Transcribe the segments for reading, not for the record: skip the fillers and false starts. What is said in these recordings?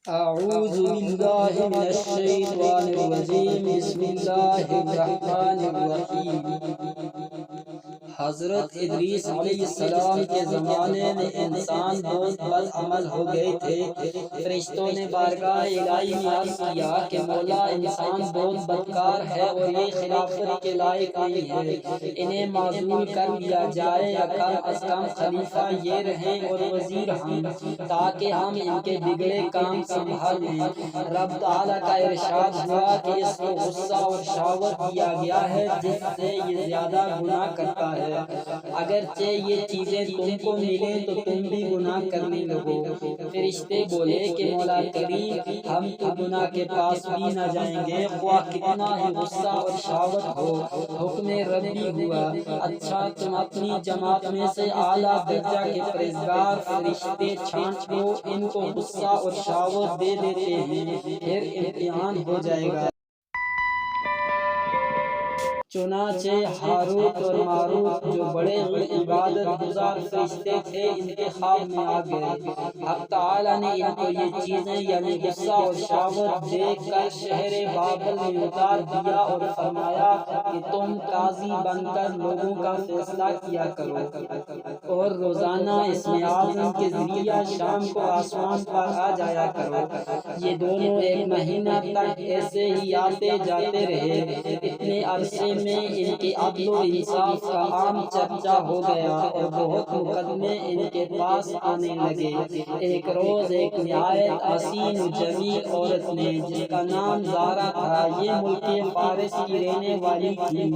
اعوذ باللہ من الشیطان الرجیم بسم اللہ الرحمن الرحیم۔ حضرت ادریس علیہ السلام کے زمانے میں انسان بہت بد عمل ہو گئے تھے۔ فرشتوں نے بارگاہ الہی میں عرض کیا کہ مولا، انسان بہت بدکار ہے اور یہ خلافت کے لائق نہیں ہے، انہیں معزول کر دیا جائے یا کم از کم خلیفہ یہ رہیں اور وزیر ہم، تاکہ ہم ان کے بگڑے کام سنبھال لیں۔ رب تعالیٰ کا ارشاد ہوا کہ اس کو غصہ اور شہوت دیا گیا ہے جس سے یہ زیادہ گناہ کرتا ہے۔ اگرچہ یہ چیزیں تم کو ملیں تو تم بھی گناہ کرنے لگو۔ فرشتے بولے کہ مولا کریم، ہم تو گناہ کے پاس بھی نہ جائیں گے، خواہ کتنا ہی غصہ اور شہوت ہو۔ حکم ربی ہوا، اچھا تم اپنی جماعت میں سے اعلیٰ درجہ کے پرہیزگار فرشتے چھانٹ لو، ان کو غصہ اور شہوت دے دیتے ہیں، پھر امتحان ہو جائے گا۔ چنانچہ ہاروت اور ماروت جو بڑے عبادت گزار فرشتے تھے ان کے خواب میں آ گئے۔ حق تعالیٰ نے ان کو یہ چیزیں یعنی غصہ اور شہوت دیکھ کر شہر بابل میں اتار دیا اور فرمایا کہ تم قاضی بن کر لوگوں کا فیصلہ کیا کرو، اور روزانہ اسم اعظم کے ذریعہ شام کو آسمان پر آ جایا کرو۔ یہ دونوں ایک مہینہ تک ایسے ہی آتے جاتے رہے۔ اتنے عرصے میں ان کے عدل و انصاف کا عام چرچا ہو گیا اور بہت مقدمے ان کے پاس آنے لگے۔ ایک روز ایک نہایت حسین و جمیل عورت نے، جس کا نام زارا تھا، یہ ملک فارس کی رہنے والی تھی،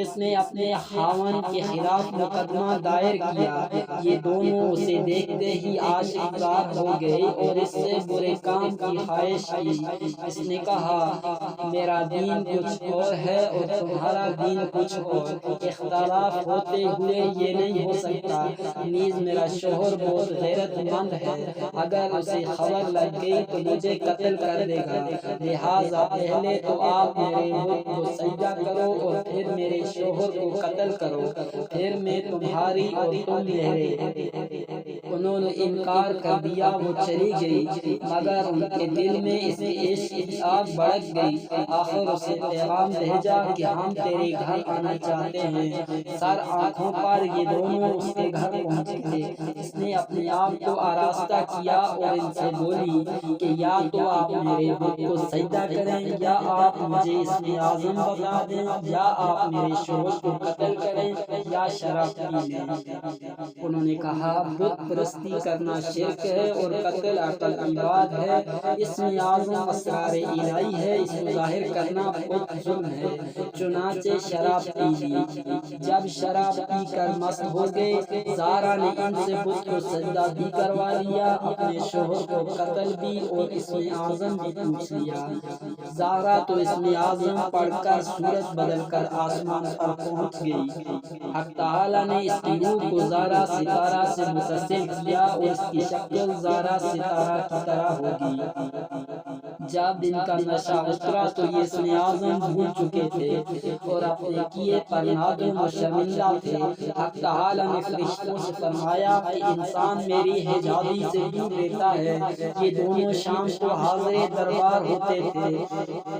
اس نے اپنے خاوند کے خلاف مقدمہ دائر کیا۔ یہ دونوں اسے دیکھتے ہی عاشق زار ہو گئے اور اس سے برے کام کی خواہش کی۔ اس نے کہا، میرا دین کچھ اور ہے اور تمہارا دین کچھ اور، اختلاف ہوتے ہوئے یہ نہیں ہو سکتا۔ نیز میرا شوہر بہت غیرت مند ہے، اگر اسے خبر لگ گئی تو مجھے قتل کر دے گا، لہٰذا پہلے تو آپ میرے بت کو سجدہ کرو اور پھر میرے شوہر کو قتل کرو، پھر میں تمہاری اور تم میرے۔ انہوں نے انکار کر دیا، وہ چلی گئی، مگر ان کے دل میں اس عشق کی آگ بھڑک گئی۔ آخر اسے پیغام بھیجا کہ ہم تیرے گھر آنا چاہتے ہیں۔ سر آنکھوں پر یہ دونوں اس کے گھر پہنچ گئے۔ اس نے اپنے آپ کو آراستہ کیا اور ان سے بولی کہ یا تو آپ میرے بت کو سجدہ کریں، یا آپ مجھے اسم اعظم بتا دیں، یا آپ میرے شوہر کو قتل کریں، یا شراب پی لیں۔ انہوں نے کہا، بت پرستی کرنا شرک ہے اور قتل عقل کی بات ہے، اسم اعظم اسرار الہی ہے، اس کو ظاہر کرنا خود ظلم ہے۔ چنانچہ شراب پی لی۔ جب شراب پی کر مست ہو گئے، زارا نے ان سے بت کو سجدہ بھی کروا لیا، اپنے شوہر کو قتل بھی اور اسم اعظم بھی پوچھ لیا۔ زارا تو اسم اعظم پڑھ کر صورت بدل کر آسمان پر پہنچ گئی۔ حق تعالیٰ نے اس کی روح کو زارا ستارہ سے متصل کیا اور اس کی شکل زارا ستارہ کی طرح ہوگی۔ جب ان کا نشہ اترا تو یہ اسم اعظم بھول چکے تھے اور اپنے کیے پر نادم و شرمندہ تھے۔ حق تعالیٰ نے فرشتوں سے فرمایا کہ انسان میری حجابی سے دور رہتا ہے۔ یہ دونوں شام کو حاضر دربار ہوتے تھے،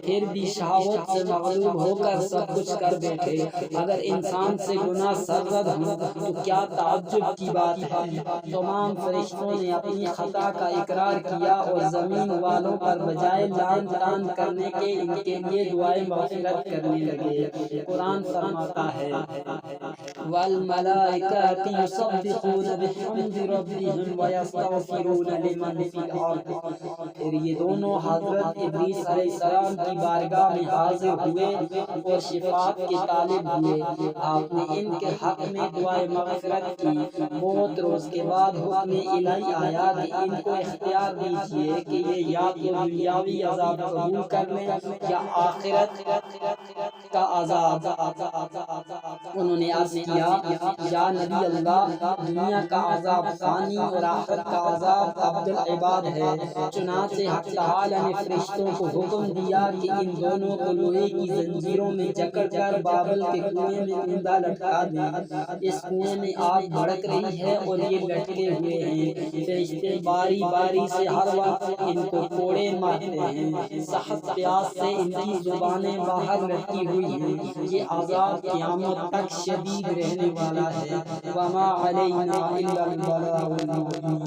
پھر بھی شہوت سے مغلوب ہو کر سب کچھ کر بیٹھے۔ اگر انسان سے گناہ سرزد ہوں تو کیا تعجب کی بات ہے۔ تمام فرشتوں نے اپنی خطا کا اقرار کیا اور زمین والوں پر بجائے لعن طعن کرنے کے ان کے لیے دعائیں مغفرت کرنے لگے۔ قرآن فرماتا ہے، وَالْمَلَائِكَةُ يُسَبِّحُونَ بِحَمْدِ رَبِّهِمْ وَيَسْتَغْفِرُونَ لِمَنْ فِي الْأَرْضِ۔ پھر یہ دونوں حضرت ادریس علیہ السلام کی بارگاہ میں حاضر ہوئے اور شفاعت کے طالب ہوئے۔ آپ نے ان کے حق میں دعائیں مغفرت کی۔ بہت روز کے بعد حکم الہی آیا کہ ان کو اختیار دیجیے کہ یہ یا تو دنیا دنیاوی عذاب قبول کر لیں یا آخرت کا عذاب۔ انہوں نے عرض کیا یا نبی اللہ، دنیا کا عذاب فانی اور آخرت کا عذاب عبدالعباد ہے۔ چنانچہ حق تعالی نے فرشتوں کو حکم دیا کہ ان دونوں کو لوہے کی زنجیروں میں جکڑ کر بابل کے کنویں میں زندہ لٹکا دیں۔ اس کنویں میں آگ بھڑک رہی ہے اور یہ لٹکے ہوئے ہیں۔ فرشتے باری باری سے ہر وقت ان کو کوڑے مارتے ہیں، سخت پیاس سے ان کی زبانیں باہر لٹکی ہوئی ہیں۔ یہ عذاب قیامت تک شدید رہنے والا ہے۔ وما علینا الا البلاغ المبین۔